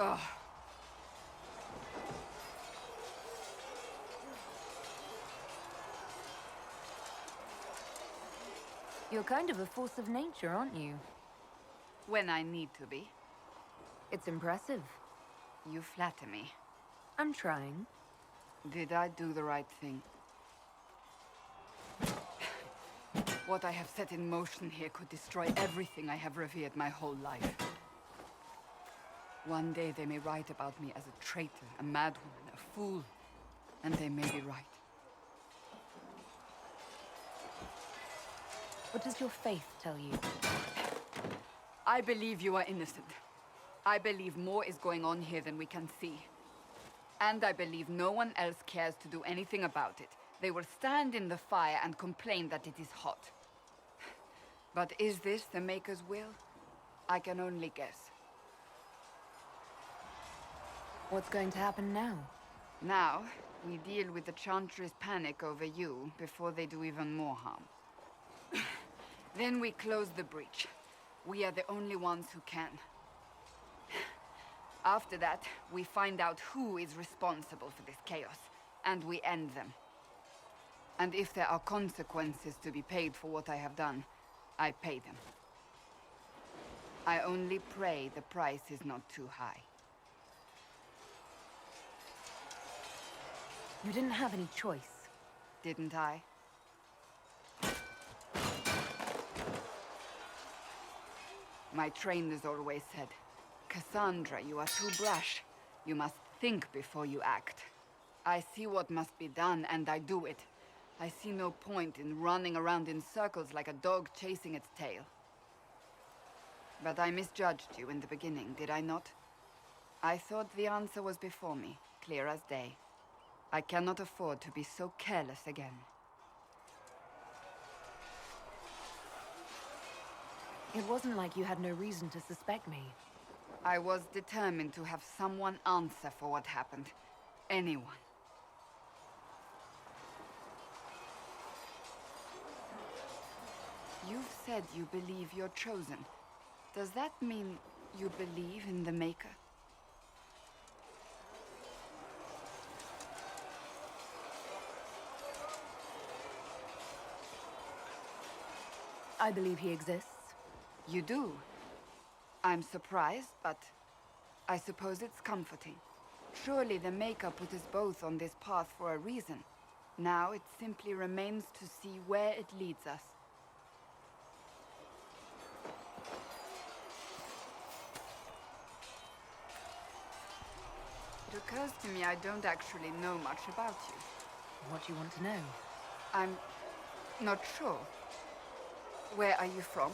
Ugh. You're kind of a force of nature, aren't you? When I need to be. It's impressive. You flatter me. I'm trying. Did I do the right thing? What I have set in motion here could destroy everything I have revered my whole life. One day they may write about me as a traitor, a madwoman, a fool. And they may be right. What does your faith tell you? I believe you are innocent. I believe more is going on here than we can see. And I believe no one else cares to do anything about it. They will stand in the fire and complain that it is hot. But is this the Maker's will? I can only guess. What's going to happen now? Now, we deal with the Chantry's panic over you before they do even more harm. Then we close the breach. We are the only ones who can. After that, we find out who is responsible for this chaos, and we end them. And if there are consequences to be paid for what I have done, I pay them. I only pray the price is not too high. You didn't have any choice. Didn't I? My trainers always said, Cassandra, you are too brash. You must think before you act. I see what must be done, and I do it. I see no point in running around in circles like a dog chasing its tail. But I misjudged you in the beginning, did I not? I thought the answer was before me, clear as day. I cannot afford to be so careless again. It wasn't like you had no reason to suspect me. I was determined to have someone answer for what happened. Anyone. You've said you believe you're chosen. Does that mean you believe in the Maker? I believe he exists. You do? I'm surprised, but I suppose it's comforting. Surely the Maker put us both on this path for a reason. Now it simply remains to see where it leads us. It occurs to me I don't actually know much about you. What do you want to know? I'm not sure. Where are you from?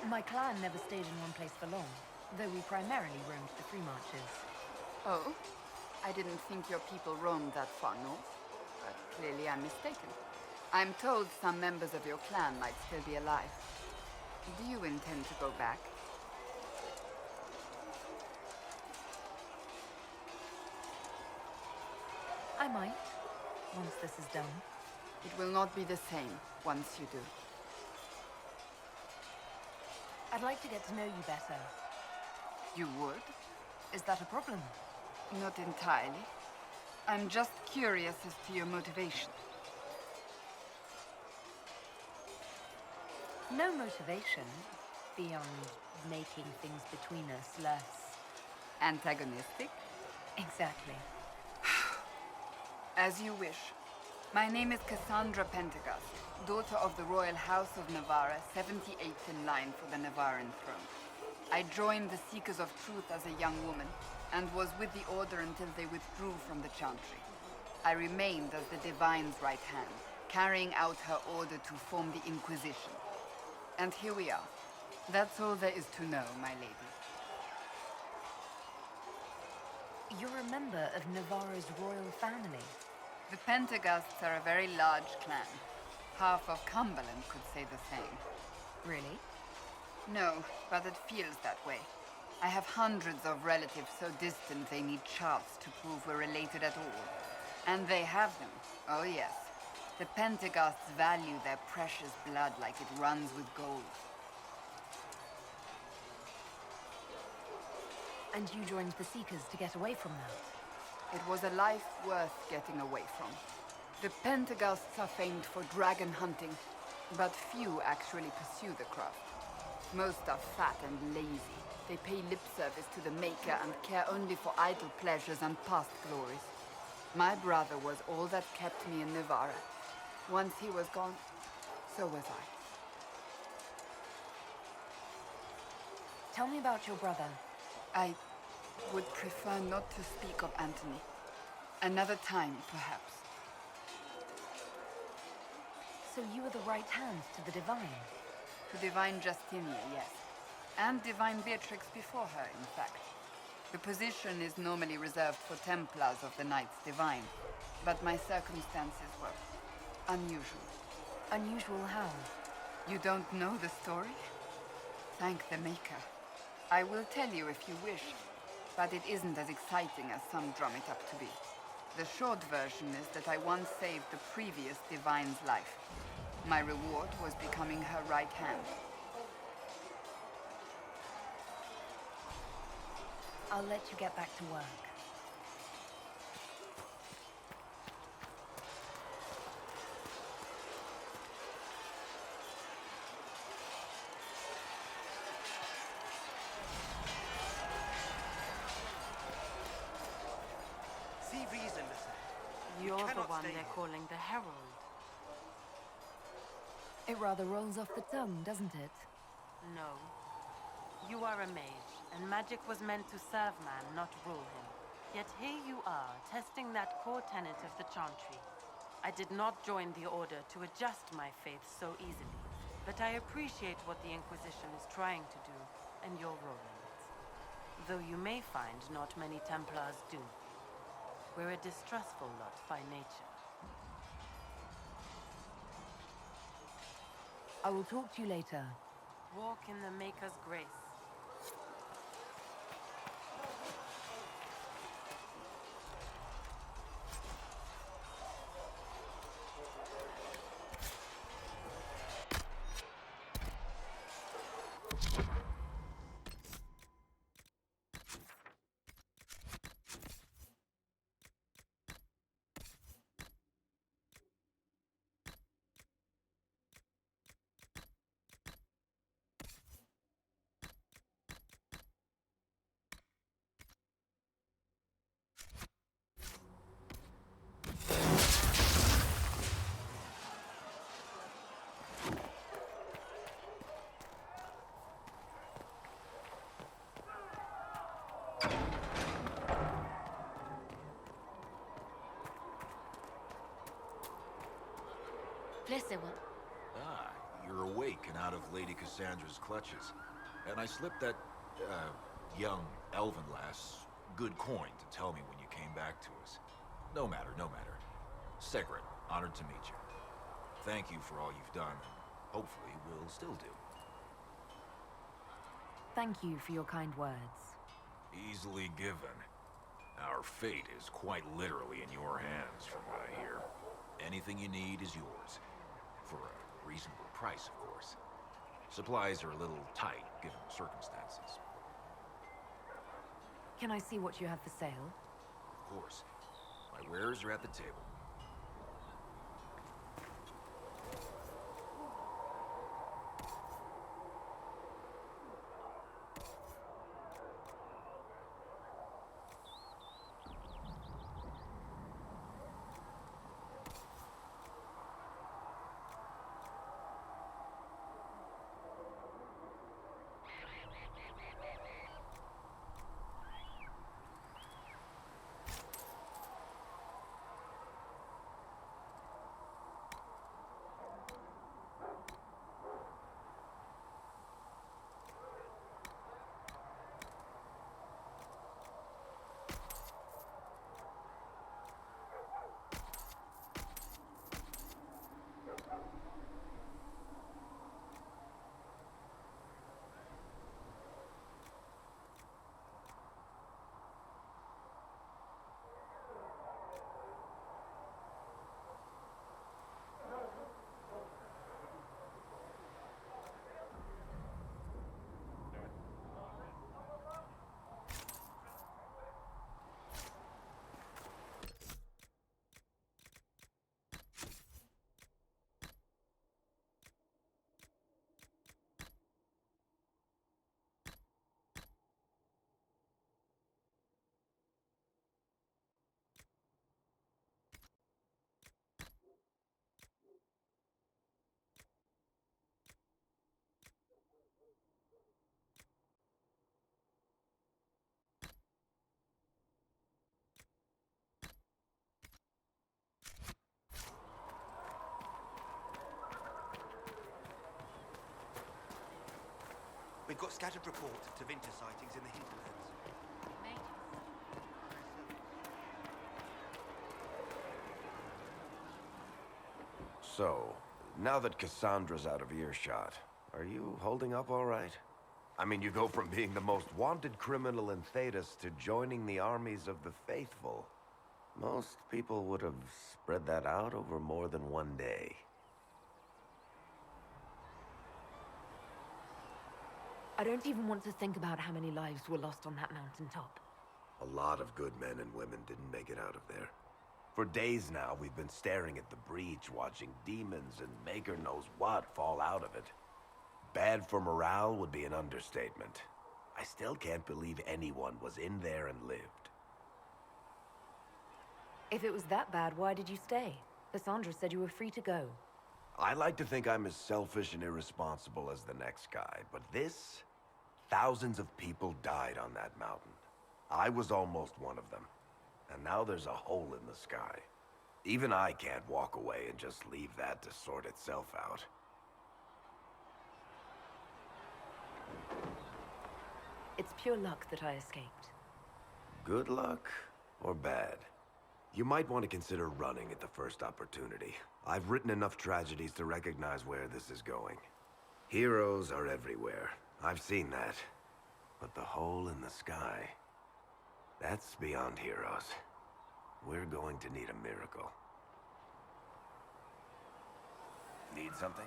My clan never stayed in one place for long, though we primarily roamed the free marches. Oh? I didn't think your people roamed that far north, but clearly I'm mistaken. I'm told some members of your clan might still be alive. Do you intend to go back? I might, once this is done. It will not be the same once you do. I'd like to get to know you better. You would? Is that a problem? Not entirely. I'm just curious as to your motivation. No motivation, beyond making things between us less... Antagonistic? Exactly. As you wish. My name is Cassandra Pendergast, daughter of the Royal House of Navarra, 78th in line for the Navarran throne. I joined the Seekers of Truth as a young woman, and was with the Order until they withdrew from the Chantry. I remained as the Divine's right hand, carrying out her order to form the Inquisition. And here we are. That's all there is to know, my lady. You're a member of Navarra's royal family. The Pendergasts are a very large clan. Half of Cumberland could say the same. Really? No, but it feels that way. I have hundreds of relatives so distant they need charts to prove we're related at all. And they have them. Oh yes. The Pendergasts value their precious blood like it runs with gold. And you joined the Seekers to get away from that? It was a life worth getting away from. The Pentaghasts are famed for dragon hunting, but few actually pursue the craft. Most are fat and lazy. They pay lip service to the Maker and care only for idle pleasures and past glories. My brother was all that kept me in Navarra. Once he was gone, so was I. Tell me about your brother. I would prefer not to speak of Anthony. Another time, perhaps. So you were the right hand to the Divine? To Divine Justinia, yes. And Divine Beatrix before her, in fact. The position is normally reserved for Templars of the Knights Divine, but my circumstances were unusual. Unusual how? You don't know the story? Thank the Maker. I will tell you if you wish, but it isn't as exciting as some drum it up to be. The short version is that I once saved the previous Divine's life. My reward was becoming her right hand. I'll let you get back to work. See reason, You're the cannot one stay they're here. calling the Herald. It rather rolls off the tongue, doesn't it? No. You are a mage, and magic was meant to serve man, not rule him. Yet here you are, testing that core tenet of the Chantry. I did not join the Order to adjust my faith so easily, but I appreciate what the Inquisition is trying to do, and your role in it. Though you may find not many Templars do. We're a distrustful lot by nature. I will talk to you later. Walk in the Maker's grace. Ah, you're awake and out of Lady Cassandra's clutches. And I slipped that, young elven lass good coin to tell me when you came back to us. No matter, no matter. Segret, honored to meet you. Thank you for all you've done, and hopefully will still do. Thank you for your kind words. Easily given. Our fate is quite literally in your hands, from what I hear. Anything you need is yours. For a reasonable price, of course. Supplies are a little tight, given the circumstances. Can I see what you have for sale? Of course. My wares are at the table. We've got scattered reports of Tevinter sightings in the hinterlands. So, now that Cassandra's out of earshot, are you holding up all right? I mean, you go from being the most wanted criminal in Thedas to joining the armies of the faithful. Most people would have spread that out over more than one day. I don't even want to think about how many lives were lost on that mountaintop. A lot of good men and women didn't make it out of there. For days now, we've been staring at the breach, watching demons and Maker knows what fall out of it. Bad for morale would be an understatement. I still can't believe anyone was in there and lived. If it was that bad, why did you stay? Cassandra said you were free to go. I like to think I'm as selfish and irresponsible as the next guy, but this... Thousands of people died on that mountain. I was almost one of them. And now there's a hole in the sky. Even I can't walk away and just leave that to sort itself out. It's pure luck that I escaped. Good luck or bad? You might want to consider running at the first opportunity. I've written enough tragedies to recognize where this is going. Heroes are everywhere. I've seen that. But the hole in the sky... that's beyond heroes. We're going to need a miracle. Need something?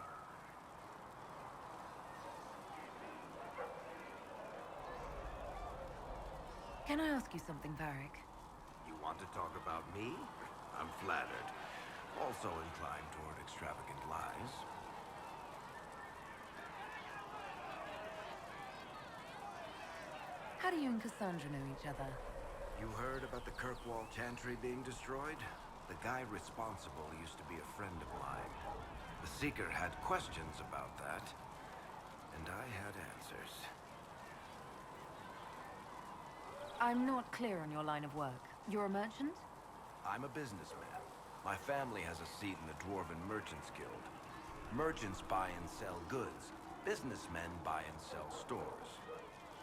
Can I ask you something, Varric? You want to talk about me? I'm flattered. Also inclined toward extravagant lies. How do you and Cassandra know each other? You heard about the Kirkwall chantry being destroyed? The guy responsible used to be a friend of mine. The Seeker had questions about that, and I had answers. I'm not clear on your line of work. You're a merchant? I'm a businessman. My family has a seat in the Dwarven Merchants Guild. Merchants buy and sell goods. Businessmen buy and sell stores.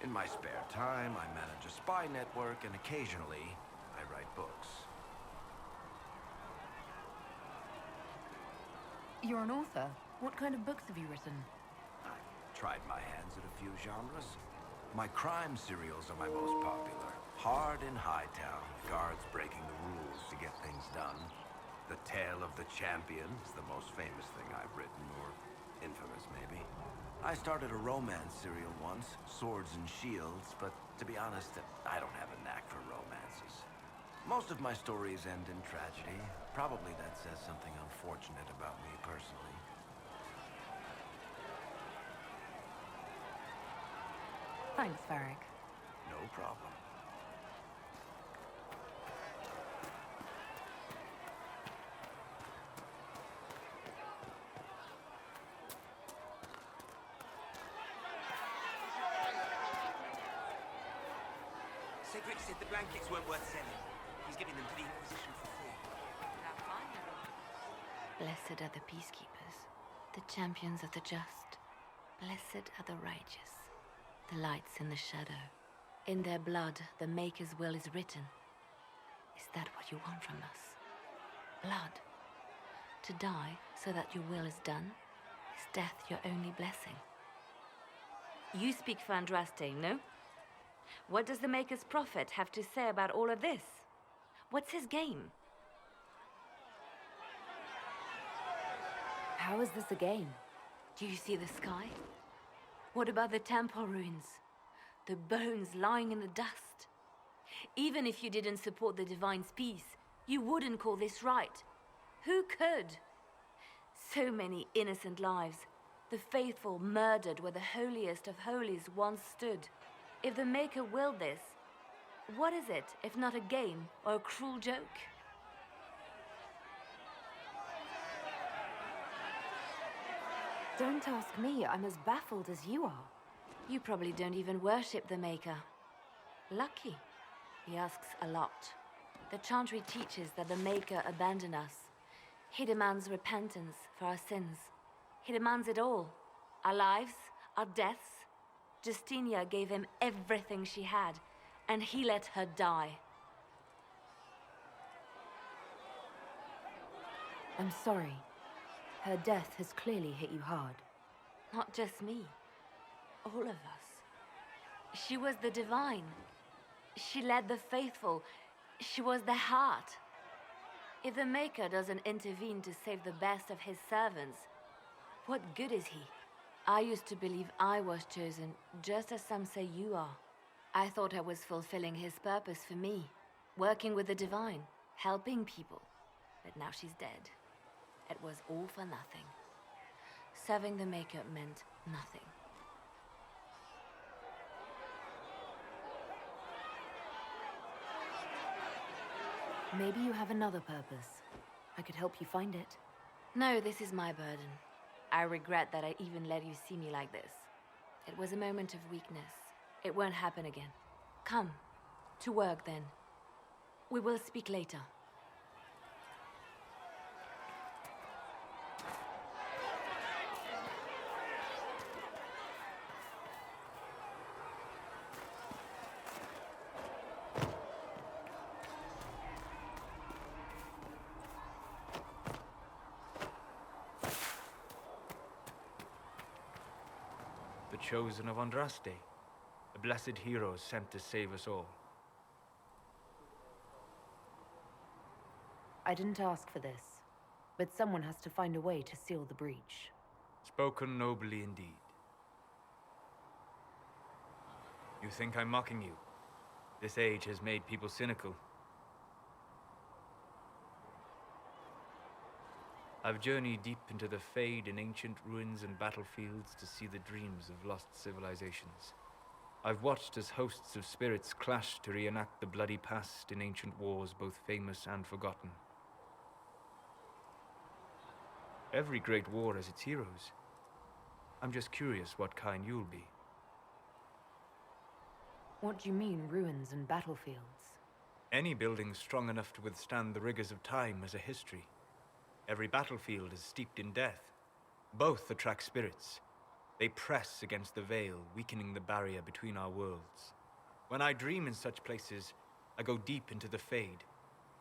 In my spare time, I manage a spy network, and occasionally, I write books. You're an author. What kind of books have you written? I've tried my hands at a few genres. My crime serials are my most popular. Hard in Hightown, guards breaking the rules to get things done. The Tale of the Champion is the most famous thing I've written, or infamous maybe. I started a romance serial once, Swords and Shields, but to be honest, I don't have a knack for romances. Most of my stories end in tragedy. Probably that says something unfortunate about me personally. Thanks, Varric. No problem. Cedric said the blankets weren't worth selling. He's giving them to the Inquisition for free. Blessed are the peacekeepers, the champions of the just. Blessed are the righteous, the lights in the shadow. In their blood, the Maker's will is written. Is that what you want from us? Blood. To die so that your will is done? Is death your only blessing? You speak for Andraste, no? What does the Maker's prophet have to say about all of this? What's his game? How is this a game? Do you see the sky? What about the temple ruins? The bones lying in the dust? Even if you didn't support the Divine's peace, you wouldn't call this right. Who could? So many innocent lives. The faithful murdered where the holiest of holies once stood. If the Maker willed this, what is it if not a game or a cruel joke? Don't ask me. I'm as baffled as you are. You probably don't even worship the Maker. Lucky. He asks a lot. The Chantry teaches that the Maker abandoned us. He demands repentance for our sins. He demands it all. Our lives, our deaths. Justinia gave him everything she had, and he let her die. I'm sorry. Her death has clearly hit you hard. Not just me. All of us. She was the divine. She led the faithful. She was the heart. If the Maker doesn't intervene to save the best of his servants, what good is he? I used to believe I was chosen, just as some say you are. I thought I was fulfilling his purpose for me, working with the divine, helping people. But now she's dead. It was all for nothing. Serving the Maker meant nothing. Maybe you have another purpose. I could help you find it. No, this is my burden. I regret that I even let you see me like this. It was a moment of weakness. It won't happen again. Come, to work then. We will speak later. The chosen of Andraste, the blessed heroes sent to save us all. I didn't ask for this, but someone has to find a way to seal the breach. Spoken nobly indeed. You think I'm mocking you? This age has made people cynical. I've journeyed deep into the Fade in ancient ruins and battlefields to see the dreams of lost civilizations. I've watched as hosts of spirits clash to reenact the bloody past in ancient wars, both famous and forgotten. Every great war has its heroes. I'm just curious what kind you'll be. What do you mean, ruins and battlefields? Any building strong enough to withstand the rigors of time has a history. Every battlefield is steeped in death. Both attract spirits. They press against the veil, weakening the barrier between our worlds. When I dream in such places, I go deep into the Fade.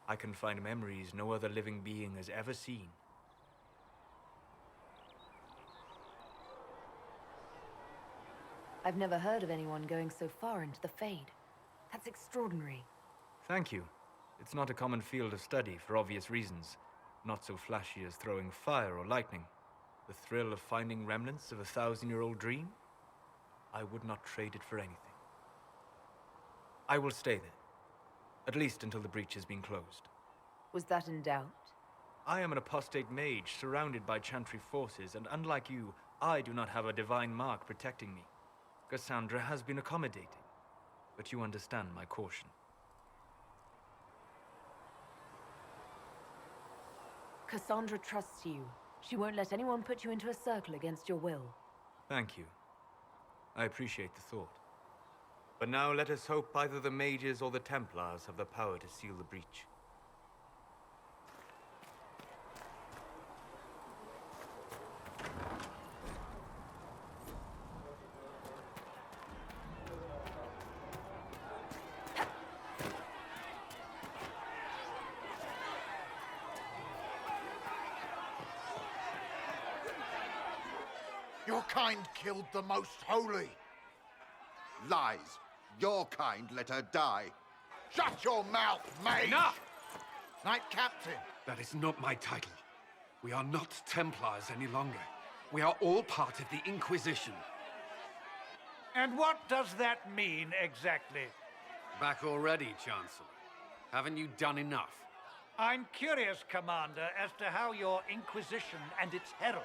I can find memories no other living being has ever seen. I've never heard of anyone going so far into the Fade. That's extraordinary. Thank you. It's not a common field of study for obvious reasons. Not so flashy as throwing fire or lightning. The thrill of finding remnants of a 1,000-year-old dream? I would not trade it for anything. I will stay there. At least until the breach has been closed. Was that in doubt? I am an apostate mage surrounded by Chantry forces, and unlike you, I do not have a divine mark protecting me. Cassandra has been accommodating, but you understand my caution. Cassandra trusts you. She won't let anyone put you into a circle against your will. Thank you. I appreciate the thought. But now let us hope either the mages or the Templars have the power to seal the breach. Your kind killed the most holy. Lies. Your kind let her die. Shut your mouth, mage! Enough! Knight Captain. That is not my title. We are not Templars any longer. We are all part of the Inquisition. And what does that mean, exactly? Back already, Chancellor. Haven't you done enough? I'm curious, Commander, as to how your Inquisition and its herald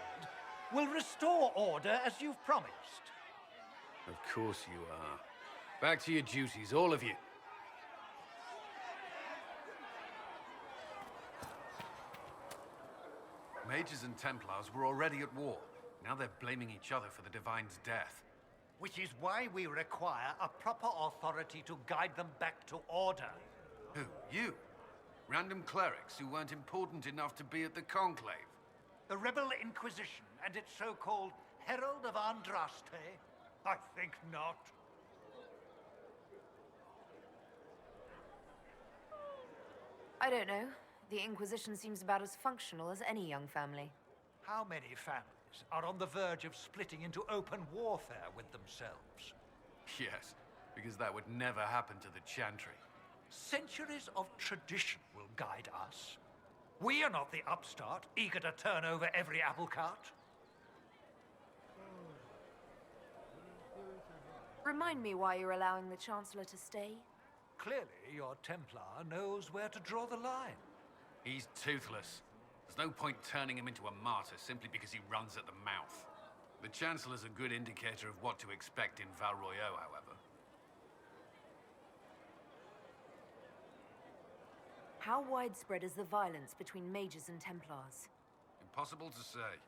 will restore order as you've promised. Of course you are. Back to your duties, all of you. Mages and Templars were already at war. Now they're blaming each other for the Divine's death. Which is why we require a proper authority to guide them back to order. Who? You? Random clerics who weren't important enough to be at the Conclave? The Rebel Inquisition and its so-called Herald of Andraste? I think not. I don't know. The Inquisition seems about as functional as any young family. How many families are on the verge of splitting into open warfare with themselves? Yes, because that would never happen to the Chantry. Centuries of tradition will guide us. We are not the upstart, eager to turn over every apple cart. Remind me why you're allowing the Chancellor to stay? Clearly, your Templar knows where to draw the line. He's toothless. There's no point turning him into a martyr simply because he runs at the mouth. The Chancellor's a good indicator of what to expect in Val Royeaux, however. How widespread is the violence between mages and Templars? Impossible to say.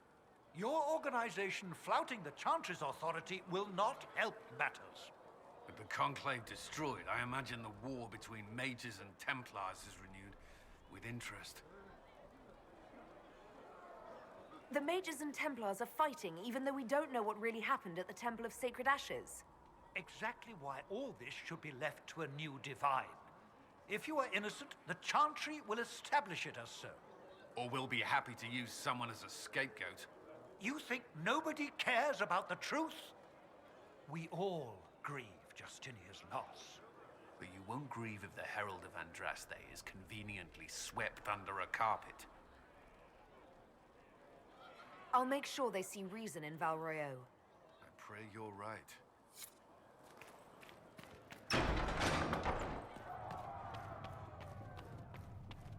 Your organization flouting the Chantry's authority will not help matters. With the Conclave destroyed, I imagine the war between mages and Templars is renewed with interest. The mages and Templars are fighting, even though we don't know what really happened at the Temple of Sacred Ashes. Exactly why all this should be left to a new divine. If you are innocent, the Chantry will establish it as so. Or we'll be happy to use someone as a scapegoat. You think nobody cares about the truth? We all grieve Justinia's loss. But you won't grieve if the Herald of Andraste is conveniently swept under a carpet. I'll make sure they see reason in Val Royeaux. I pray you're right.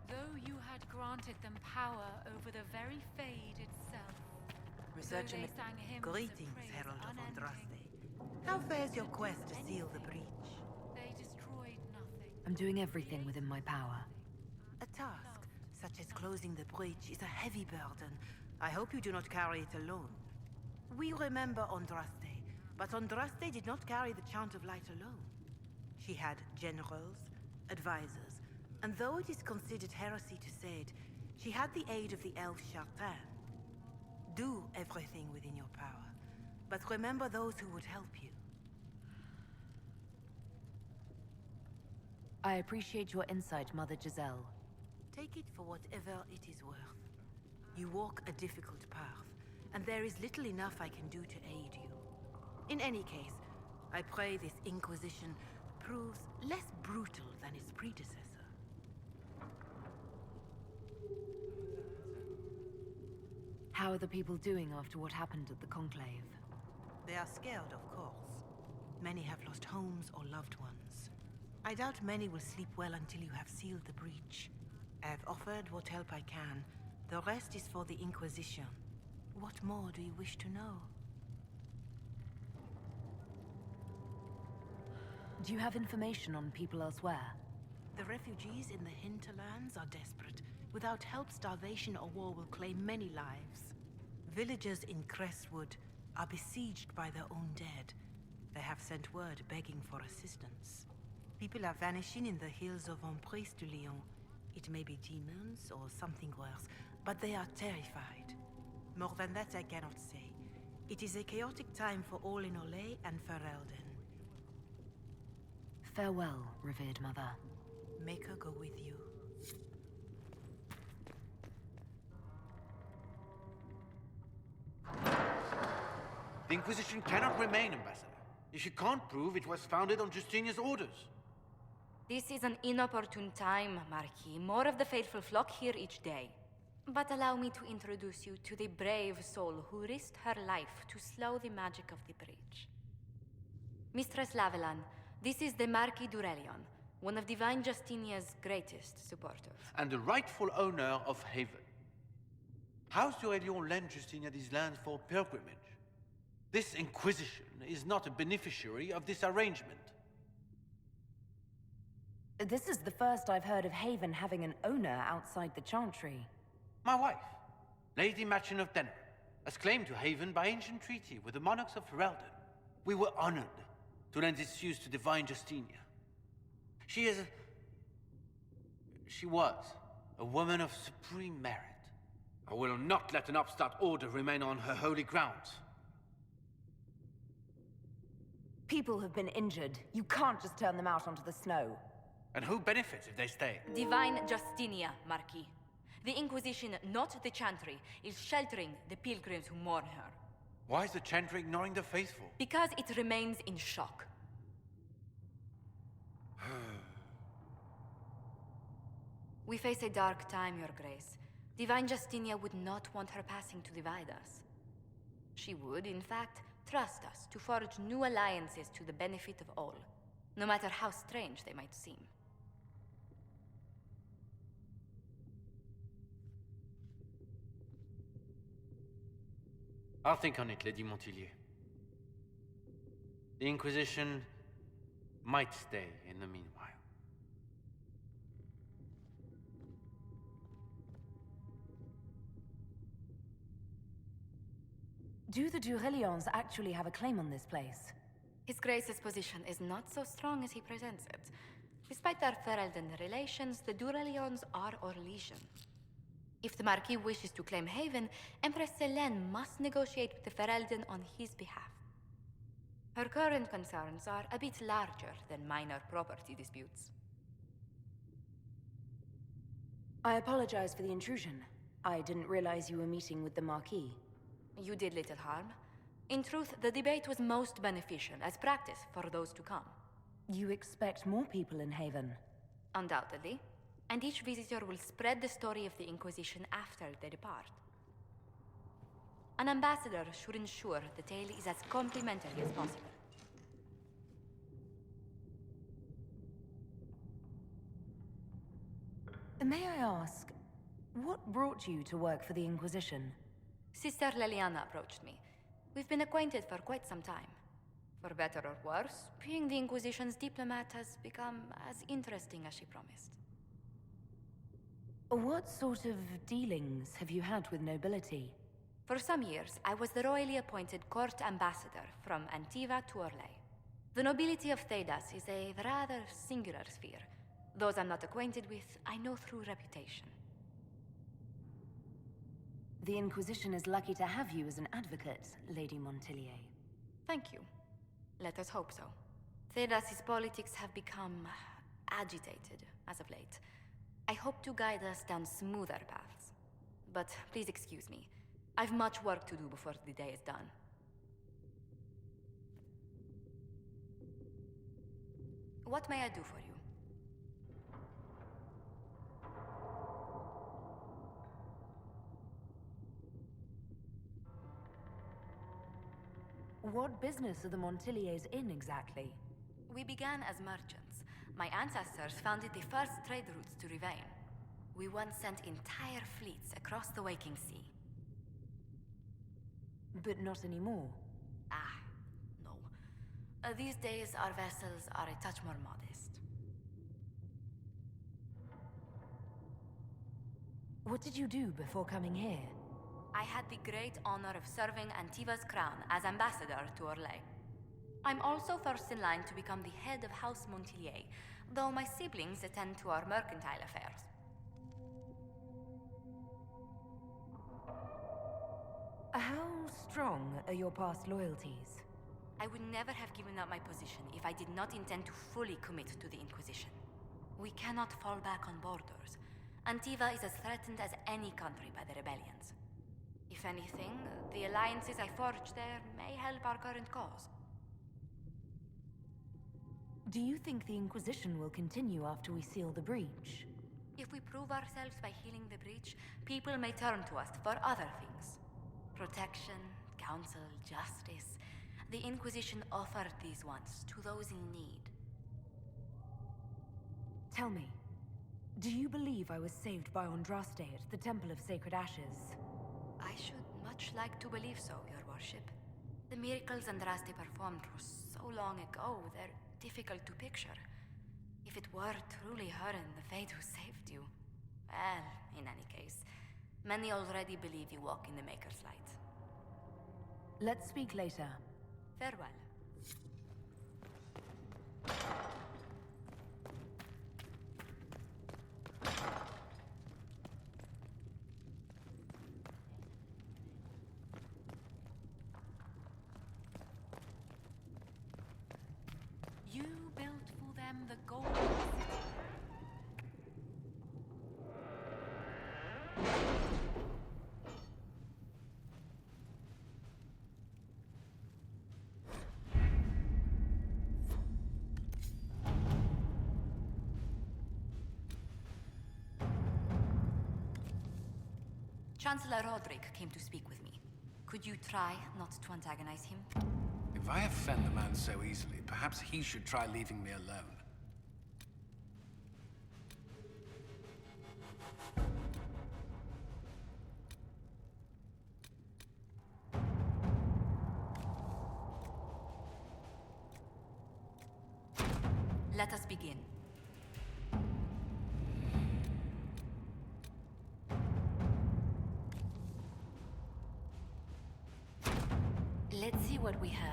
Though you had granted them power over the very Fade itself. Resurgent. Greetings, Herald of Andraste. How fares your quest to seal the breach? They destroyed nothing. I'm doing everything within my power. A task, such as closing the breach, is a heavy burden. I hope you do not carry it alone. We remember Andraste, but Andraste did not carry the Chant of Light alone. She had generals, advisors, and though it is considered heresy to say it, she had the aid of the elf Chartan. Do everything within your power, but remember those who would help you. I appreciate your insight, Mother Giselle. Take it for whatever it is worth. You walk a difficult path, and there is little enough I can do to aid you. In any case, I pray this Inquisition proves less brutal than its predecessor. How are the people doing after what happened at the Conclave? They are scared, of course. Many have lost homes or loved ones. I doubt many will sleep well until you have sealed the breach. I have offered what help I can. The rest is for the Inquisition. What more do you wish to know? Do you have information on people elsewhere? The refugees in the hinterlands are desperate. Without help, starvation or war will claim many lives. Villagers in Crestwood are besieged by their own dead. They have sent word begging for assistance. People are vanishing in the hills of Emprise de Lyon. It may be demons or something worse, but they are terrified. More than that I cannot say. It is a chaotic time for all in Olay and Ferelden. Farewell, revered mother. Make her go with you. The Inquisition cannot remain, Ambassador, if you can't prove it was founded on Justinia's orders. This is an inopportune time, Marquis. More of the faithful flock here each day. But allow me to introduce you to the brave soul who risked her life to slow the magic of the breach. Mistress Lavelan, this is the Marquis d'Aurelion, one of Divine Justinia's greatest supporters. And the rightful owner of Haven. House d'Aurelion lent Justinia these lands for pilgrimage. This Inquisition is not a beneficiary of this arrangement. This is the first I've heard of Haven having an owner outside the Chantry. My wife, Lady Machin of Denner, has claimed to Haven by ancient treaty with the monarchs of Ferelden. We were honored to lend its use to Divine Justinia. She was a woman of supreme merit. I will not let an upstart order remain on her holy grounds. People have been injured. You can't just turn them out onto the snow. And who benefits if they stay? Divine Justinia, Marquis. The Inquisition, not the Chantry, is sheltering the pilgrims who mourn her. Why is the Chantry ignoring the faithful? Because it remains in shock. We face a dark time, Your Grace. Divine Justinia would not want her passing to divide us. She would, in fact, trust us to forge new alliances to the benefit of all, no matter how strange they might seem. I'll think on it, Lady Montilyet. The Inquisition might stay in the meanwhile. Do the Durelions actually have a claim on this place? His Grace's position is not so strong as he presents it. Despite their Ferelden relations, the Durelions are our legion. If the Marquis wishes to claim Haven, Empress Selene must negotiate with the Ferelden on his behalf. Her current concerns are a bit larger than minor property disputes. I apologize for the intrusion. I didn't realize you were meeting with the Marquis. You did little harm. In truth, the debate was most beneficial as practice for those to come. You expect more people in Haven? Undoubtedly. And each visitor will spread the story of the Inquisition after they depart. An ambassador should ensure the tale is as complimentary as possible. May I ask, what brought you to work for the Inquisition? Sister Leliana approached me. We've been acquainted for quite some time. For better or worse, being the Inquisition's diplomat has become as interesting as she promised. What sort of dealings have you had with nobility? For some years, I was the royally appointed court ambassador from Antiva to Orlais. The nobility of Thedas is a rather singular sphere. Those I'm not acquainted with, I know through reputation. The Inquisition is lucky to have you as an advocate, Lady Montilyet. Thank you. Let us hope so. Thedas's politics have become agitated as of late. I hope to guide us down smoother paths. But please excuse me. I've much work to do before the day is done. What may I do for you? What business are the Montilyets in exactly? We began as merchants. My ancestors founded the first trade routes to Rivain. We once sent entire fleets across the Waking Sea. But not anymore. No. These days, our vessels are a touch more modest. What did you do before coming here? I had the great honor of serving Antiva's crown as ambassador to Orlais. I'm also first in line to become the head of House Montilyet, though my siblings attend to our mercantile affairs. How strong are your past loyalties? I would never have given up my position if I did not intend to fully commit to the Inquisition. We cannot fall back on borders. Antiva is as threatened as any country by the rebellions. If anything, the alliances I forged there may help our current cause. Do you think the Inquisition will continue after we seal the breach? If we prove ourselves by healing the breach, people may turn to us for other things. Protection, counsel, justice. The Inquisition offered these once to those in need. Tell me, do you believe I was saved by Andraste at the Temple of Sacred Ashes? I should much like to believe so, Your Worship. The miracles Andraste performed were so long ago, they're difficult to picture. If it were truly her and the Fate who saved you... Well, in any case, many already believe you walk in the Maker's light. Let's speak later. Farewell. them the golden city. Chancellor Roderick came to speak with me. Could you try not to antagonize him? If I offend the man so easily, perhaps he should try leaving me alone. Let us begin. Let's see what we have.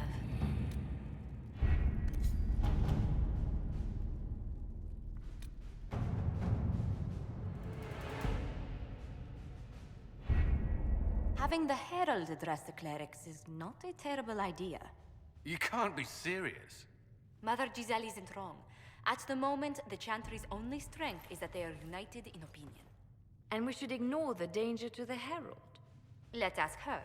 Having the Herald address the clerics is not a terrible idea. You can't be serious. Mother Giselle isn't wrong. At the moment, the Chantry's only strength is that they are united in opinion. And we should ignore the danger to the Herald. Let's ask her.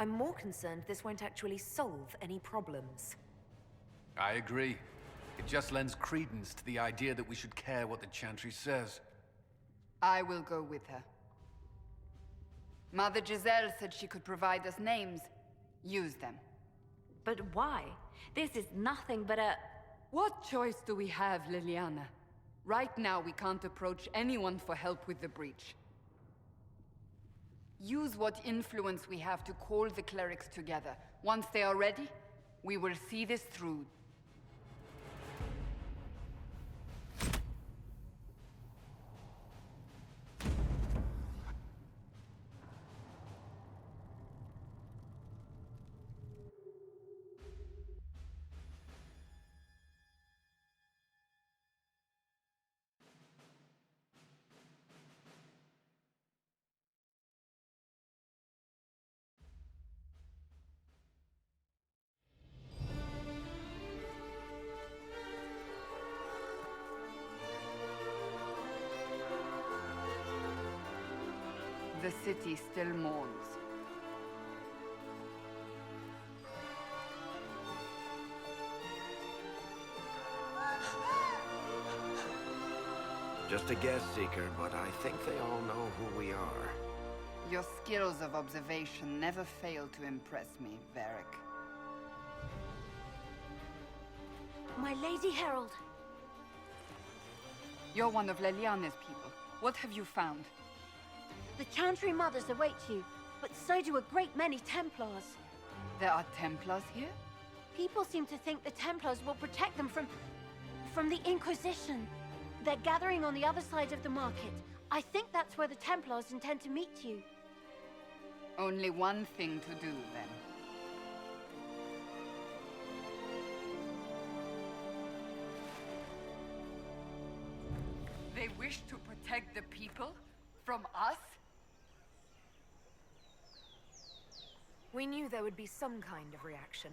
I'm more concerned this won't actually solve any problems. I agree. It just lends credence to the idea that we should care what the Chantry says. I will go with her. Mother Giselle said she could provide us names. Use them. But why? This is nothing but a... What choice do we have, Liliana? Right now, we can't approach anyone for help with the breach. Use what influence we have to call the clerics together. Once they are ready, we will see this through. The city still mourns. Just a guess, Seeker, but I think they all know who we are. Your skills of observation never fail to impress me, Varric. My Lady Herald. You're one of Leliana's people. What have you found? The Chantry Mothers await you, but so do a great many Templars. There are Templars here? People seem to think the Templars will protect them from the Inquisition. They're gathering on the other side of the market. I think that's where the Templars intend to meet you. Only one thing to do, then. They wish to protect the people? From us? We knew there would be some kind of reaction.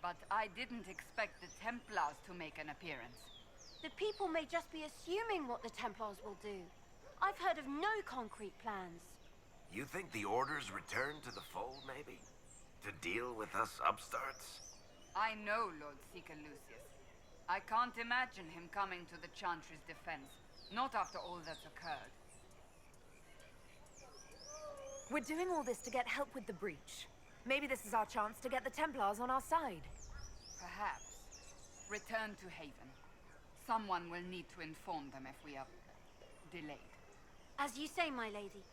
But I didn't expect the Templars to make an appearance. The people may just be assuming what the Templars will do. I've heard of no concrete plans. You think the Order's return to the fold, maybe? To deal with us upstarts? I know Lord Seeker Lucius. I can't imagine him coming to the Chantry's defense. Not after all that's occurred. We're doing all this to get help with the breach. Maybe this is our chance to get the Templars on our side. Perhaps. Return to Haven. Someone will need to inform them if we are delayed. As you say, my lady.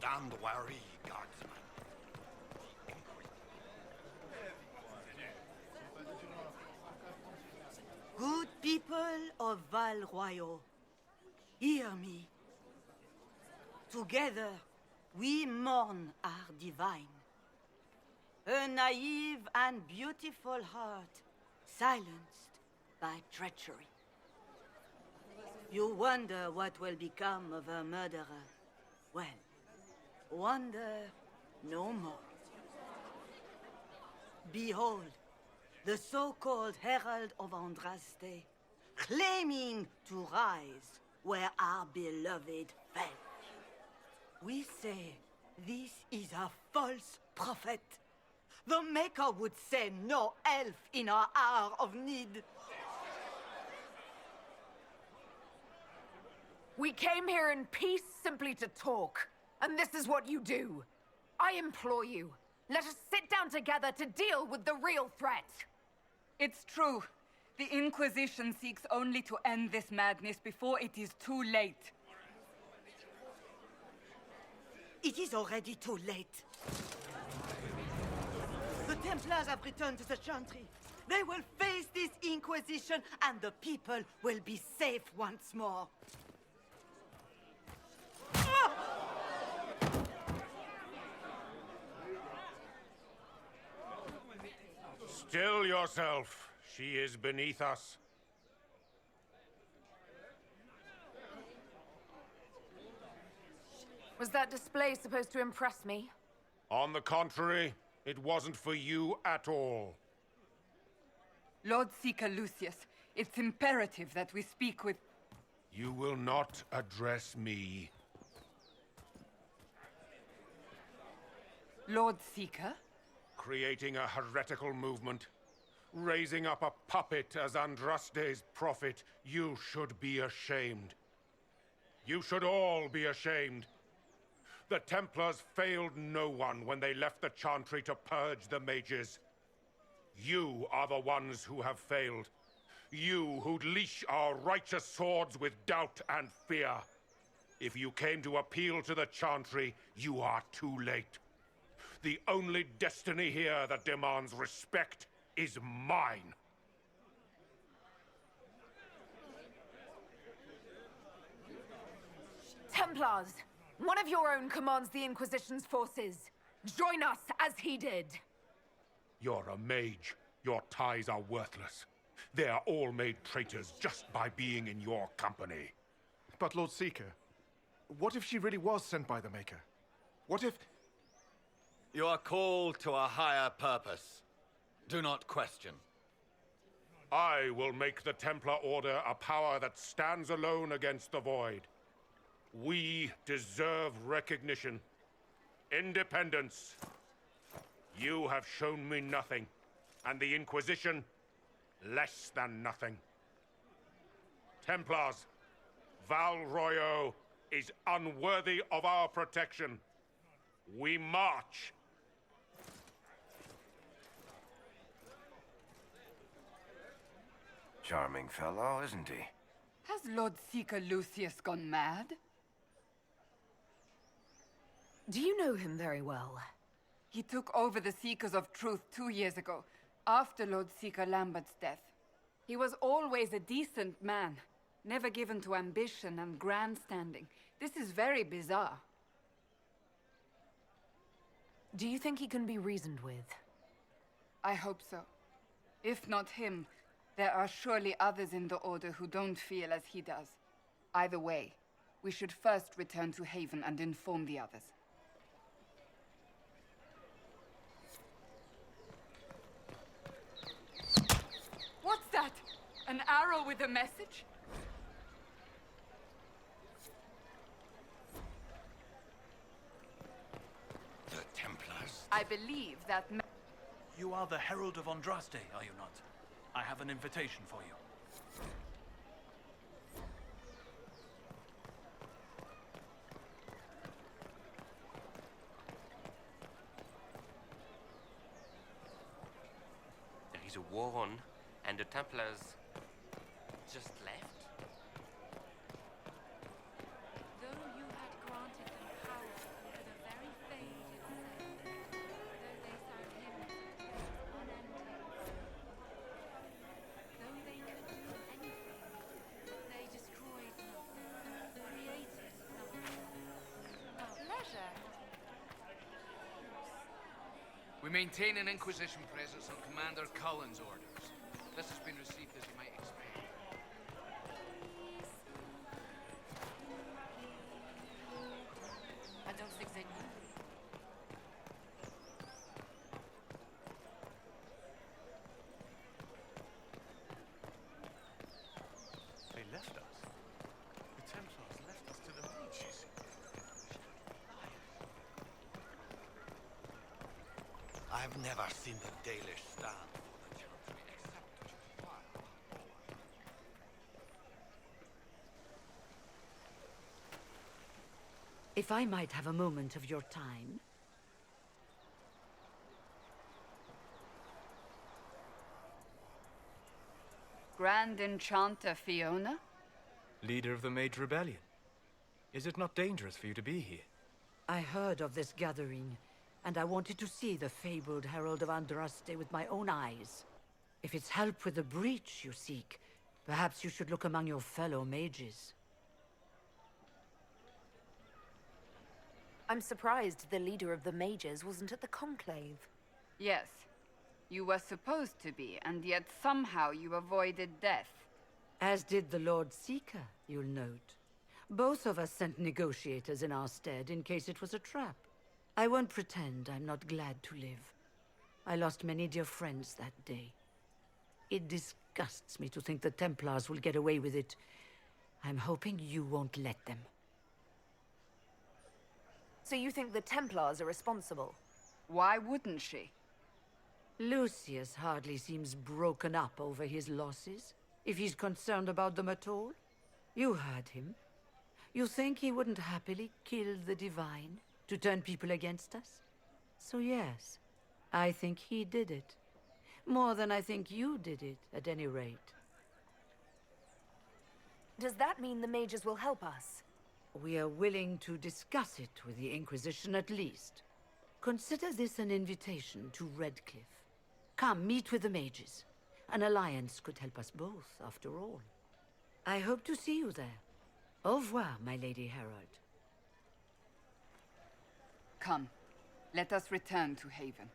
Stand wary, guardsman. Good people of Val Royal, hear me. Together, we mourn our divine. A naive and beautiful heart, silenced by treachery. You wonder what will become of a murderer. Well, wonder no more. Behold, the so-called Herald of Andraste, claiming to rise where our beloved fell. We say this is a false prophet. The Maker would send no elf in our hour of need. We came here in peace simply to talk, and this is what you do. I implore you, let us sit down together to deal with the real threat. It's true. The Inquisition seeks only to end this madness before it is too late. It is already too late. The Templars have returned to the Chantry. They will face this Inquisition, and the people will be safe once more. Still yourself. She is beneath us. Was that display supposed to impress me? On the contrary, it wasn't for you at all. Lord Seeker Lucius, it's imperative that we speak with... You will not address me. Lord Seeker? Creating a heretical movement. Raising up a puppet as Andraste's prophet. You should be ashamed. You should all be ashamed. The Templars failed no one when they left the Chantry to purge the mages. You are the ones who have failed. You who'd leash our righteous swords with doubt and fear. If you came to appeal to the Chantry, you are too late. The only destiny here that demands respect is mine. Templars! One of your own commands the Inquisition's forces. Join us as he did. You're a mage. Your ties are worthless. They are all made traitors just by being in your company. But Lord Seeker, what if she really was sent by the Maker? What if... You are called to a higher purpose. Do not question. I will make the Templar Order a power that stands alone against the Void. We deserve recognition. Independence. You have shown me nothing, and the Inquisition, less than nothing. Templars, Val Royal is unworthy of our protection. We march. Charming fellow, isn't he? Has Lord Seeker Lucius gone mad? Do you know him very well? He took over the Seekers of Truth 2 years ago, after Lord Seeker Lambert's death. He was always a decent man, never given to ambition and grandstanding. This is very bizarre. Do you think he can be reasoned with? I hope so. If not him, there are surely others in the Order who don't feel as he does. Either way, we should first return to Haven and inform the others. What's that? An arrow with a message? The Templars? I believe that... You are the Herald of Andraste, are you not? I have an invitation for you. There is a war on, and the Templars just left. Though you had granted them power over the We maintain an Inquisition presence on Commander Cullen's orders. This has been received as you might expect. I don't think they knew. They left us. The Templars left us to the mages. I've never seen the Dalish stand for the Chantry except to fire. If I might have a moment of your time. Grand Enchanter Fiona? Leader of the Mage Rebellion. Is it not dangerous for you to be here? I heard of this gathering, and I wanted to see the fabled Herald of Andraste with my own eyes. If it's help with the breach you seek, perhaps you should look among your fellow mages. I'm surprised the leader of the mages wasn't at the conclave. Yes. You were supposed to be, and yet somehow you avoided death. As did the Lord Seeker, you'll note. Both of us sent negotiators in our stead in case it was a trap. I won't pretend I'm not glad to live. I lost many dear friends that day. It disgusts me to think the Templars will get away with it. I'm hoping you won't let them. So you think the Templars are responsible? Why wouldn't she? Lucius hardly seems broken up over his losses, if he's concerned about them at all. You heard him. You think he wouldn't happily kill the Divine to turn people against us? So yes, I think he did it. More than I think you did it, at any rate. Does that mean the mages will help us? We are willing to discuss it with the Inquisition at least. Consider this an invitation to Redcliffe. Come, meet with the mages. An alliance could help us both, after all. I hope to see you there. Au revoir, my Lady Herald. Come, let us return to Haven.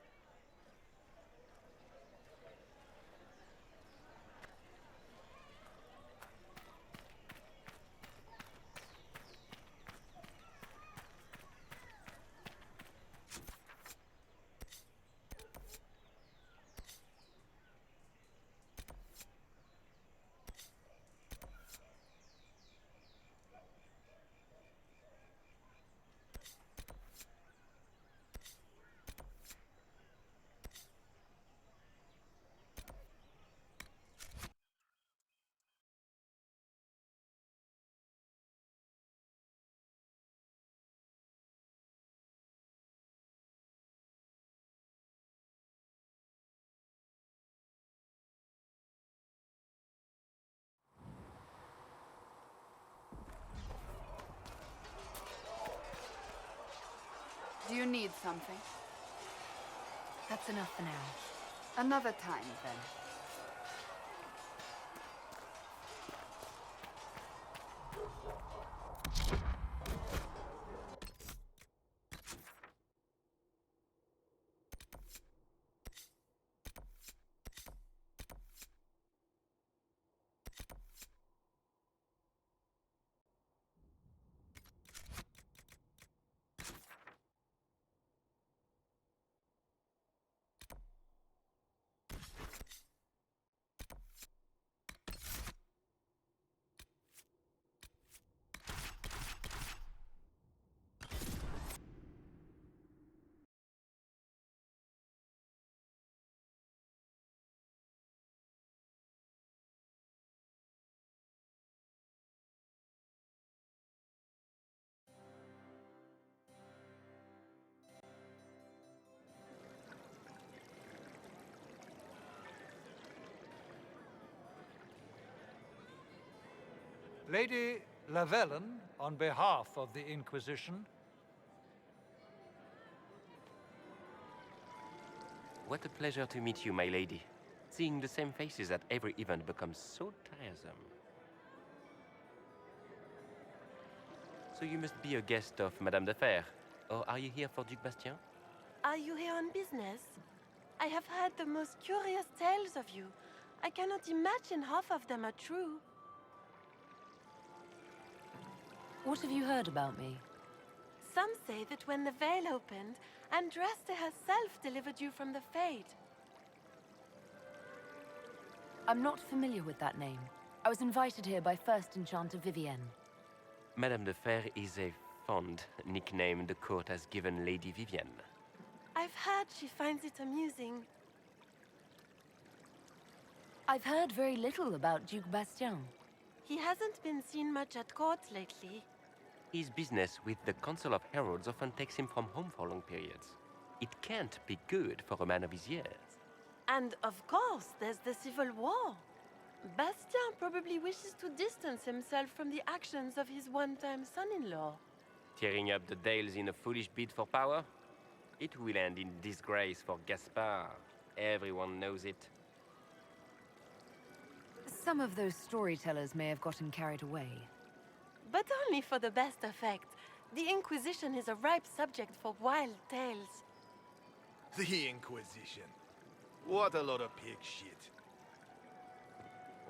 Do you need something? That's enough for now. Another time, then. Lady Lavellen, on behalf of the Inquisition. What a pleasure to meet you, my lady. Seeing the same faces at every event becomes so tiresome. So you must be a guest of Madame de Fer, or are you here for Duc Bastien? Are you here on business? I have heard the most curious tales of you. I cannot imagine half of them are true. What have you heard about me? Some say that when the veil opened, Andraste herself delivered you from the Fade. I'm not familiar with that name. I was invited here by First Enchanter Vivienne. Madame de Fer is a fond nickname the court has given Lady Vivienne. I've heard she finds it amusing. I've heard very little about Duke Bastien. He hasn't been seen much at court lately. His business with the Council of Heralds often takes him from home for long periods. It can't be good for a man of his years. And of course, there's the civil war. Bastien probably wishes to distance himself from the actions of his one-time son-in-law. Tearing up the Dales in a foolish bid for power? It will end in disgrace for Gaspard. Everyone knows it. Some of those storytellers may have gotten carried away. But only for the best effect. The Inquisition is a ripe subject for wild tales. The Inquisition. What a lot of pig shit.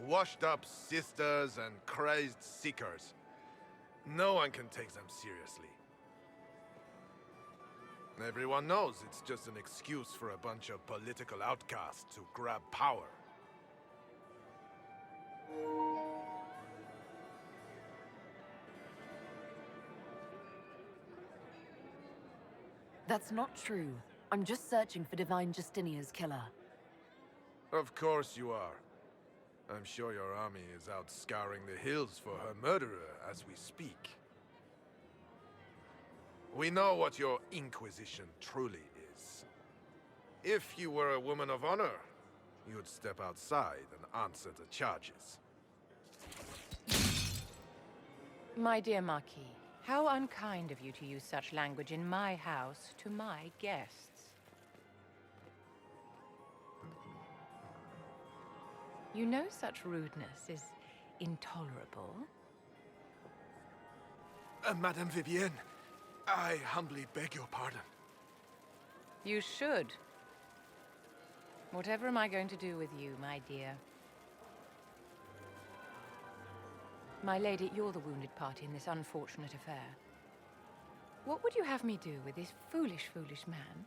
Washed-up sisters and crazed seekers. No one can take them seriously. Everyone knows it's just an excuse for a bunch of political outcasts to grab power. That's not true. I'm just searching for Divine Justinia's killer. Of course you are. I'm sure your army is out scouring the hills for her murderer as we speak. We know what your Inquisition truly is. If you were a woman of honor, you'd step outside and answer the charges. My dear Marquis, how unkind of you to use such language in my house to my guests. You know such rudeness is intolerable. Madame Vivienne, I humbly beg your pardon. You should. Whatever am I going to do with you, my dear? My lady, you're the wounded party in this unfortunate affair. What would you have me do with this foolish, foolish man?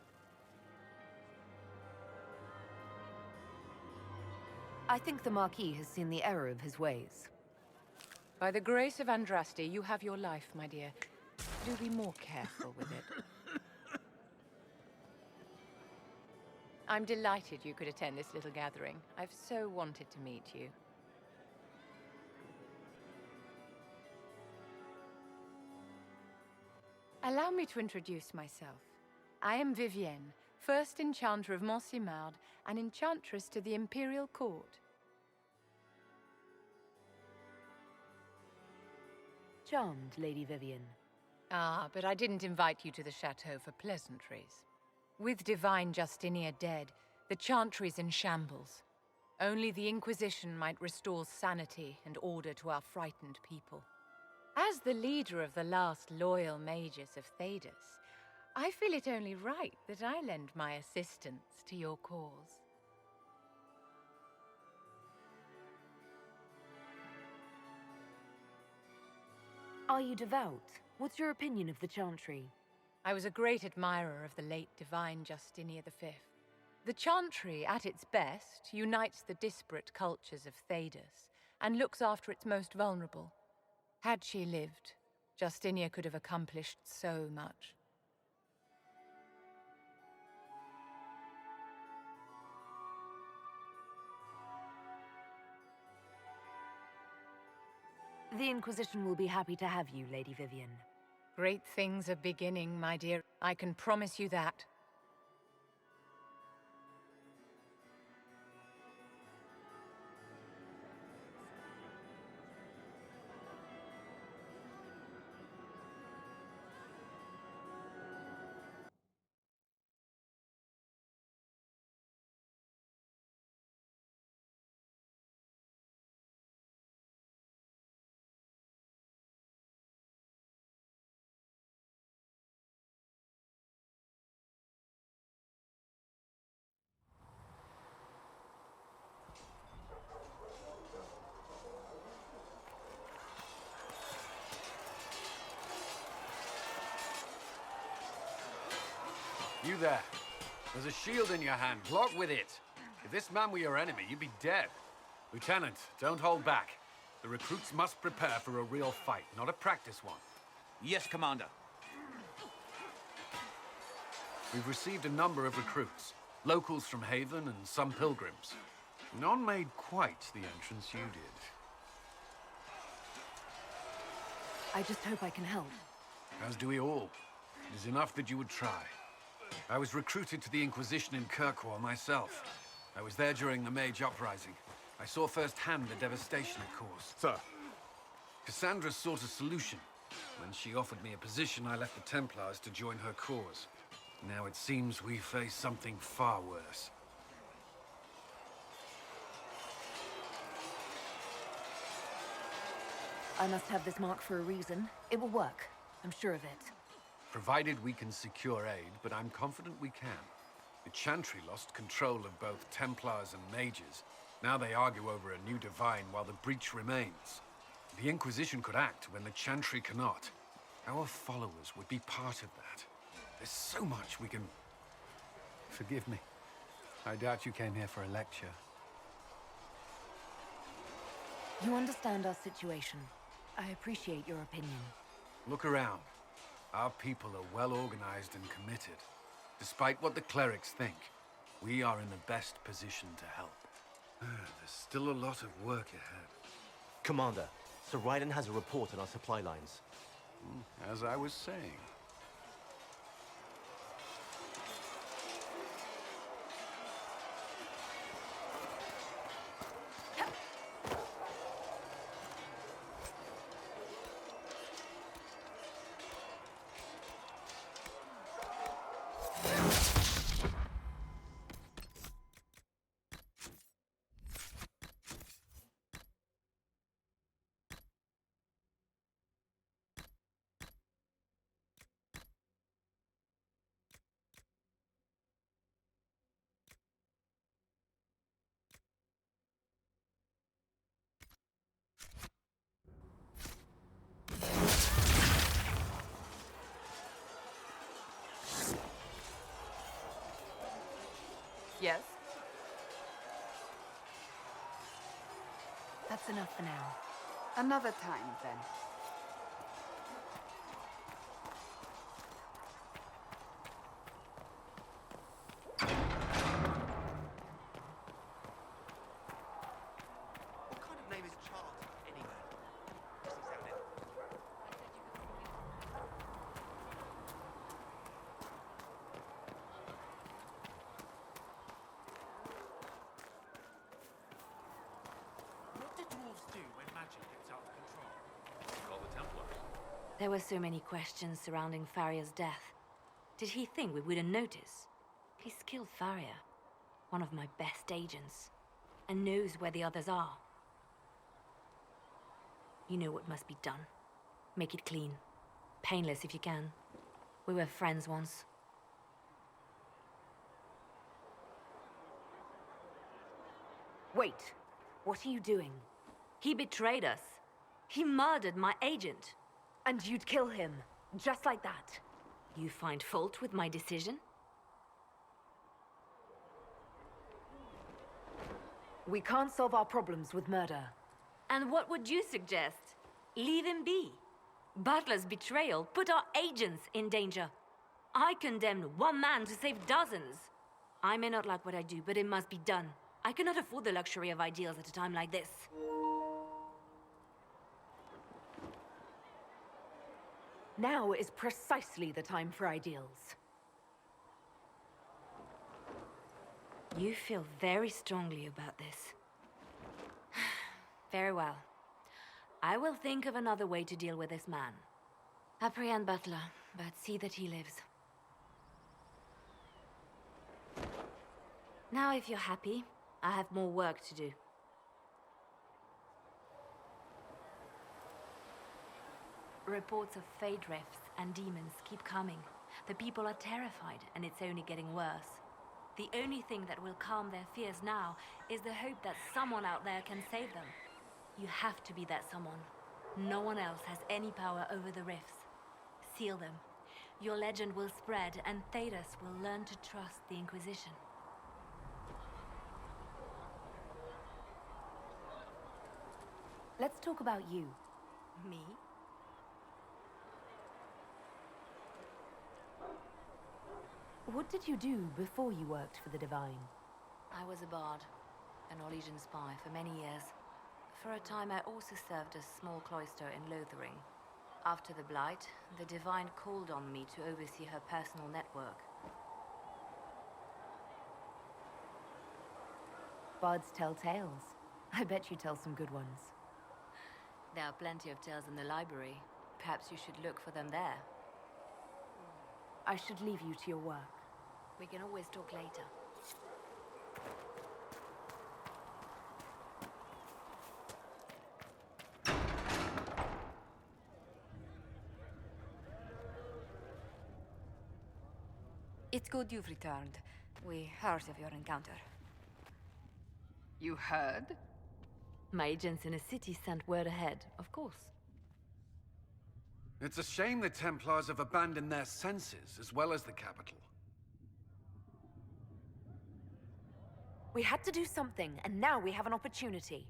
I think the Marquis has seen the error of his ways. By the grace of Andraste, you have your life, my dear. Do be more careful with it. I'm delighted you could attend this little gathering. I've so wanted to meet you. Allow me to introduce myself. I am Vivienne, First Enchanter of Montsimard and Enchantress to the Imperial Court. Charmed, Lady Vivienne. Ah, but I didn't invite you to the chateau for pleasantries. With Divine Justinia dead, the Chantry's in shambles. Only the Inquisition might restore sanity and order to our frightened people. As the leader of the last loyal mages of Thedas, I feel it only right that I lend my assistance to your cause. Are you devout? What's your opinion of the Chantry? I was a great admirer of the late Divine Justinia V. The Chantry, at its best, unites the disparate cultures of Thedas and looks after its most vulnerable. Had she lived, Justinia could have accomplished so much. The Inquisition will be happy to have you, Lady Vivienne. Great things are beginning, my dear. I can promise you that. You there. There's a shield in your hand. Block with it. If this man were your enemy, you'd be dead. Lieutenant, don't hold back. The recruits must prepare for a real fight, not a practice one. Yes, Commander. We've received a number of recruits. Locals from Haven and some pilgrims. None made quite the entrance you did. I just hope I can help. As do we all. It is enough that you would try. I was recruited to the Inquisition in Kirkwall myself. I was there during the Mage Uprising. I saw firsthand the devastation it caused. Sir. Cassandra sought a solution. When she offered me a position, I left the Templars to join her cause. Now it seems we face something far worse. I must have this mark for a reason. It will work. I'm sure of it. Provided we can secure aid, but I'm confident we can. The Chantry lost control of both Templars and Mages. Now they argue over a new Divine while the breach remains. The Inquisition could act when the Chantry cannot. Our followers would be part of that. There's so much we can... Forgive me. I doubt you came here for a lecture. You understand our situation. I appreciate your opinion. Look around. Our people are well organized and committed. Despite what the clerics think, we are in the best position to help. There's still a lot of work ahead. Commander, Sir Raiden has a report on our supply lines. As I was saying. Yes? That's enough for now. Another time, then. What kind of name is Charles, anyway? Doesn't sound it. What do dwarves do when magic gets out of control? Call the Templars. There were so many questions surrounding Faria's death. Did he think we wouldn't notice? He's killed Faria, one of my best agents, and knows where the others are. You know what must be done. Make it clean. Painless if you can. We were friends once. Wait. What are you doing? He betrayed us. He murdered my agent. And you'd kill him, just like that. You find fault with my decision? We can't solve our problems with murder. And what would you suggest? Leave him be. Butler's betrayal put our agents in danger. I condemned one man to save dozens. I may not like what I do, but it must be done. I cannot afford the luxury of ideals at a time like this. Now is precisely the time for ideals. You feel very strongly about this. Very well. I will think of another way to deal with this man. Apprehend Butler, but see that he lives. Now, if you're happy, I have more work to do. Reports of fade rifts and demons keep coming. The people are terrified, and it's only getting worse. The only thing that will calm their fears now is the hope that someone out there can save them. You have to be that someone. No one else has any power over the rifts. Seal them. Your legend will spread, and Thedas will learn to trust the Inquisition. Let's talk about you. Me? What did you do before you worked for the Divine? I was a bard, an Orlesian spy for many years. For a time, I also served a small cloister in Lothering. After the Blight, the Divine called on me to oversee her personal network. Bards tell tales. I bet you tell some good ones. There are plenty of tales in the library. Perhaps you should look for them there. I should leave you to your work. We can always talk later. It's good you've returned. We heard of your encounter. You heard? My agents in a city sent word ahead, of course. It's a shame the Templars have abandoned their senses, as well as the capital. We had to do something, and now we have an opportunity.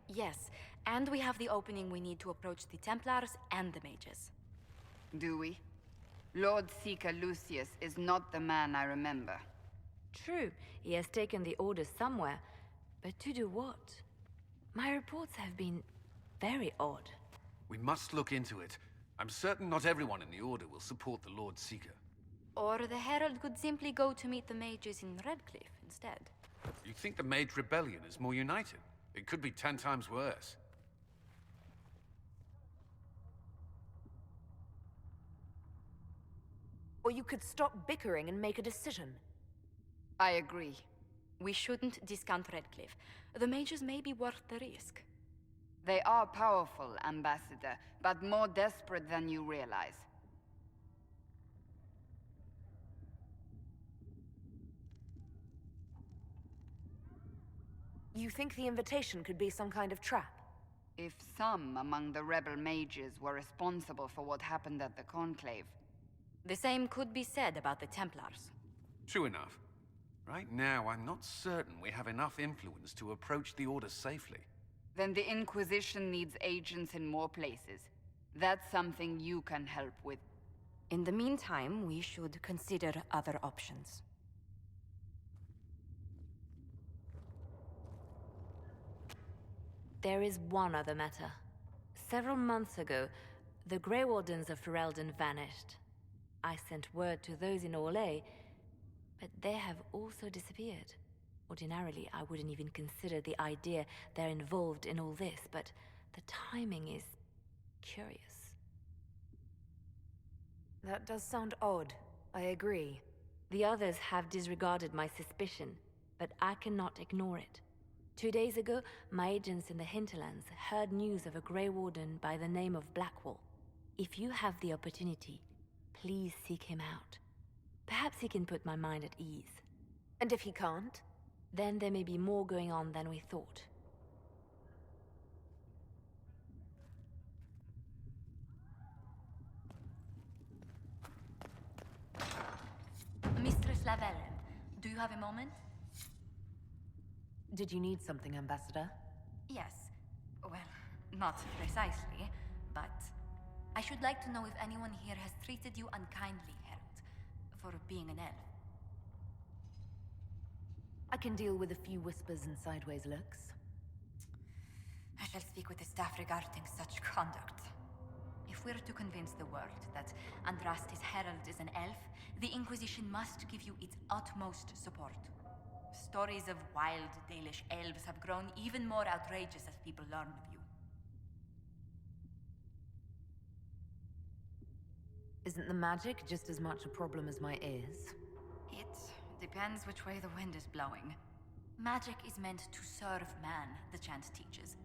Yes, and we have the opening we need to approach the Templars and the mages. Do we? Lord Seeker Lucius is not the man I remember. True, he has taken the Order somewhere, but to do what? My reports have been very odd. We must look into it. I'm certain not everyone in the Order will support the Lord Seeker. Or the Herald could simply go to meet the mages in Redcliffe instead. You think the Mage Rebellion is more united? It could be 10 times worse. Or you could stop bickering and make a decision. I agree. We shouldn't discount Redcliffe. The mages may be worth the risk. They are powerful, Ambassador, but more desperate than you realize. You think the invitation could be some kind of trap? If some among the rebel mages were responsible for what happened at the Conclave. The same could be said about the Templars. True enough. Right now, I'm not certain we have enough influence to approach the Order safely. Then the Inquisition needs agents in more places. That's something you can help with. In the meantime, we should consider other options. There is one other matter. Several months ago, the Grey Wardens of Ferelden vanished. I sent word to those in Orlais, but they have also disappeared. Ordinarily, I wouldn't even consider the idea they're involved in all this, but the timing is curious. That does sound odd. I agree. The others have disregarded my suspicion, but I cannot ignore it. 2 days ago, my agents in the hinterlands heard news of a Grey Warden by the name of Blackwall. If you have the opportunity, please seek him out. Perhaps he can put my mind at ease. And if he can't? Then there may be more going on than we thought. Mistress Lavelle, do you have a moment? Did you need something, Ambassador? Yes. Well, not precisely, but I should like to know if anyone here has treated you unkindly, Herald, for being an elf. I can deal with a few whispers and sideways looks. I shall speak with the staff regarding such conduct. If we're to convince the world that Andraste's Herald is an elf, the Inquisition must give you its utmost support. Stories of wild Dalish elves have grown even more outrageous as people learn of you. Isn't the magic just as much a problem as my ears? It depends which way the wind is blowing. Magic is meant to serve man, the chant teaches.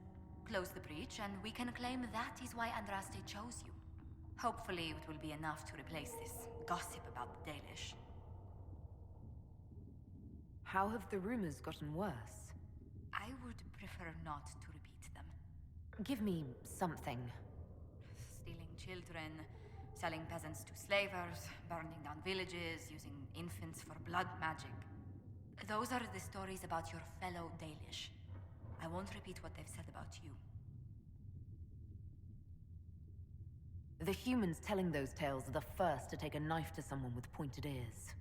Close the breach, and we can claim that is why Andraste chose you. Hopefully it will be enough to replace this gossip about the Dalish. How have the rumors gotten worse? I would prefer not to repeat them. Give me something. Stealing children, Selling peasants to slavers, burning down villages, using infants for blood magic. Those are the stories about your fellow Dalish. I won't repeat what they've said about you. The humans telling those tales are the first to take a knife to someone with pointed ears.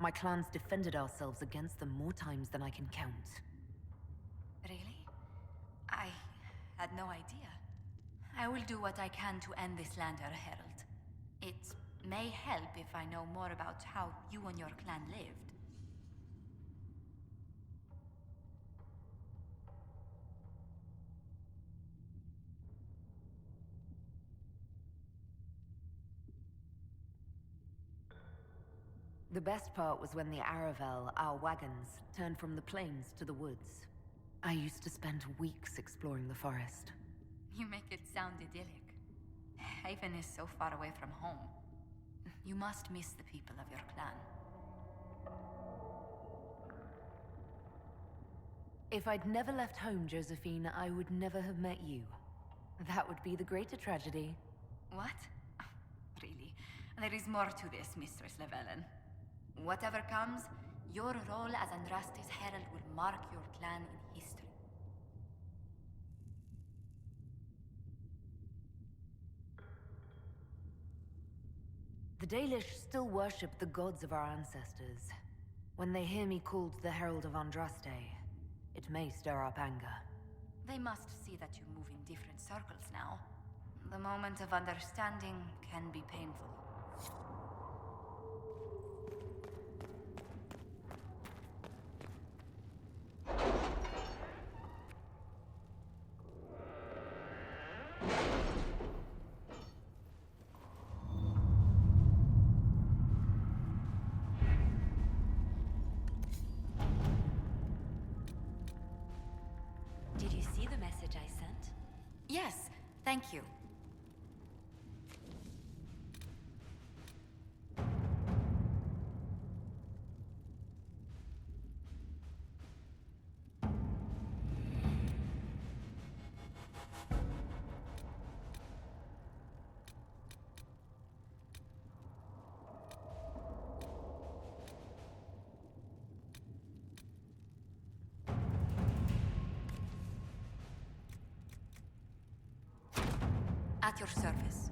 My clans defended ourselves against them more times than I can count. Really? I had no idea. I will do what I can to end this slander, Herald. It may help if I know more about how you and your clan lived. The best part was when the Aravel, our wagons, turned from the plains to the woods. I used to spend weeks exploring the forest. You make it sound idyllic. Haven is so far away from home. You must miss the people of your clan. If I'd never left home, Josephine, I would never have met you. That would be the greater tragedy. What? Really? There is more to this, Mistress Llewellyn. Whatever comes, your role as Andraste's herald will mark your clan in history. The Dalish still worship the gods of our ancestors. When they hear me called the Herald of Andraste, it may stir up anger. They must see that you move in different circles now. The moment of understanding can be painful. Did you see the message I sent? Yes, thank you. At your service.